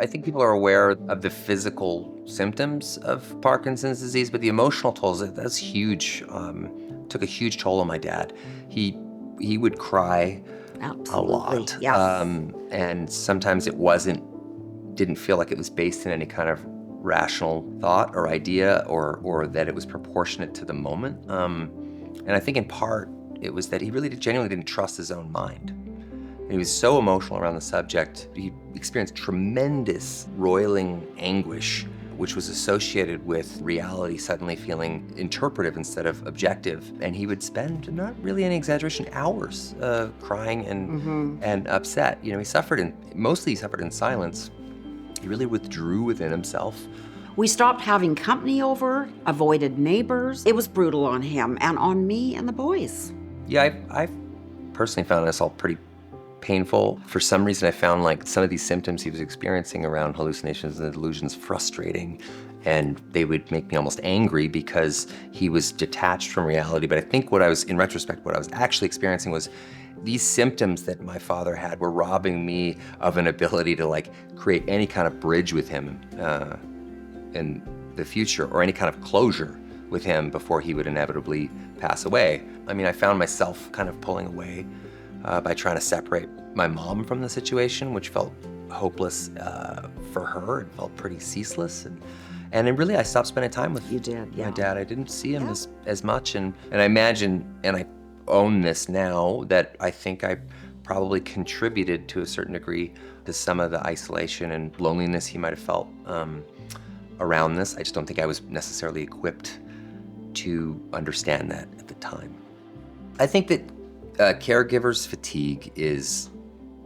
I think people are aware of the physical symptoms of Parkinson's disease, but the emotional tolls, that's huge. Took a huge toll on my dad. He would cry a Absolutely, lot. yes. And sometimes didn't feel like it was based in any kind of rational thought or idea or that it was proportionate to the moment. And I think in part it was that he really genuinely didn't trust his own mind. And he was so emotional around the subject. He experienced tremendous roiling anguish, which was associated with reality suddenly feeling interpretive instead of objective. And he would spend, not really any exaggeration, hours crying and upset. You know, mostly he suffered in silence. He really withdrew within himself. We stopped having company over, avoided neighbors. It was brutal on him and on me and the boys. Yeah, I've personally found this all pretty painful. For some reason, I found like some of these symptoms he was experiencing around hallucinations and delusions frustrating, and they would make me almost angry because he was detached from reality. But I think in retrospect, what I was actually experiencing was these symptoms that my father had were robbing me of an ability to like create any kind of bridge with him in the future, or any kind of closure with him before he would inevitably pass away. I mean, I found myself kind of pulling away by trying to separate my mom from the situation, which felt hopeless for her and felt pretty ceaseless. And then really I stopped spending time with my dad. I didn't see him as much. And I imagine, and I own this now, that I think I probably contributed to a certain degree to some of the isolation and loneliness he might have felt around this. I just don't think I was necessarily equipped to understand that at the time. I think that caregivers' fatigue is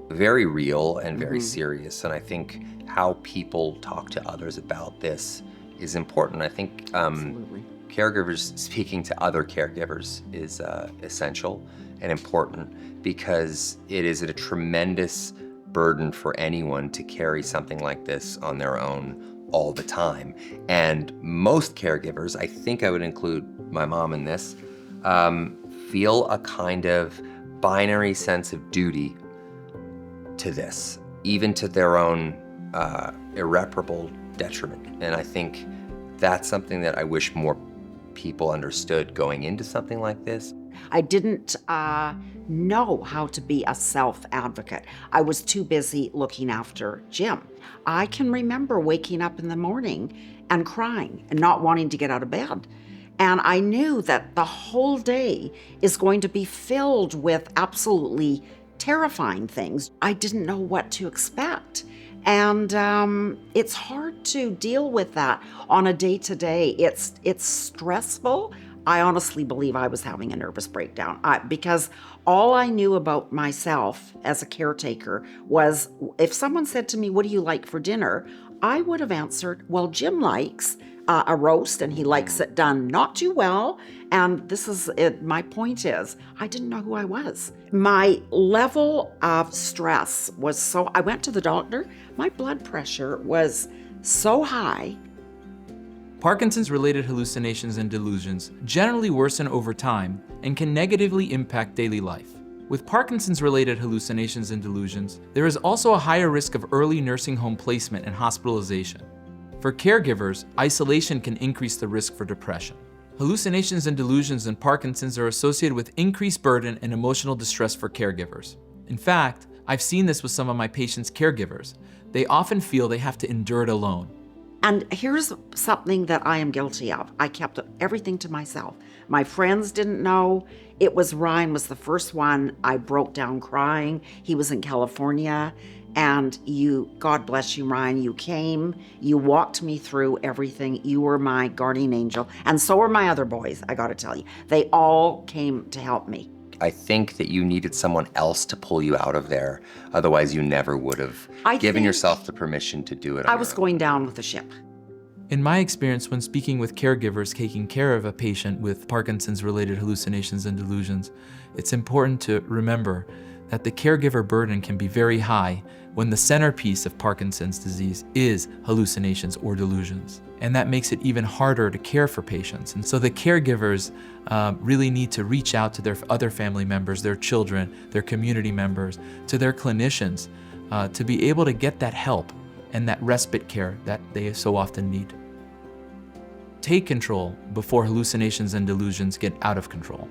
very real and very serious, and I think how people talk to others about this is important. I think caregivers speaking to other caregivers is essential and important, because it is a tremendous burden for anyone to carry something like this on their own all the time. And most caregivers, I think I would include my mom in this, feel a kind of binary sense of duty to this, even to their own irreparable detriment. And I think that's something that I wish more people understood going into something like this. I didn't know how to be a self-advocate. I was too busy looking after Jim. I can remember waking up in the morning and crying and not wanting to get out of bed. And I knew that the whole day is going to be filled with absolutely terrifying things. I didn't know what to expect. And it's hard to deal with that on a day-to-day. It's stressful. I honestly believe I was having a nervous breakdown because all I knew about myself as a caretaker was, if someone said to me, "What do you like for dinner?" I would have answered, "Well, Jim likes a roast, and he likes it done not too well." And this is it. My point is, I didn't know who I was. My level of stress was so, I went to the doctor. My blood pressure was so high. Parkinson's-related hallucinations and delusions generally worsen over time and can negatively impact daily life. With Parkinson's-related hallucinations and delusions, there is also a higher risk of early nursing home placement and hospitalization. For caregivers, isolation can increase the risk for depression. Hallucinations and delusions in Parkinson's are associated with increased burden and emotional distress for caregivers. In fact, I've seen this with some of my patients' caregivers. They often feel they have to endure it alone. And here's something that I am guilty of. I kept everything to myself. My friends didn't know. Ryan was the first one. I broke down crying. He was in California. And God bless you, Ryan, you came, you walked me through everything. You were my guardian angel. And so were my other boys, I gotta tell you. They all came to help me. I think that you needed someone else to pull you out of there. Otherwise, you never would have given yourself the permission to do it. I was going down with the ship. In my experience, when speaking with caregivers taking care of a patient with Parkinson's-related hallucinations and delusions, it's important to remember that the caregiver burden can be very high when the centerpiece of Parkinson's disease is hallucinations or delusions. And that makes it even harder to care for patients. And so the caregivers really need to reach out to their other family members, their children, their community members, to their clinicians to be able to get that help and that respite care that they so often need. Take control before hallucinations and delusions get out of control.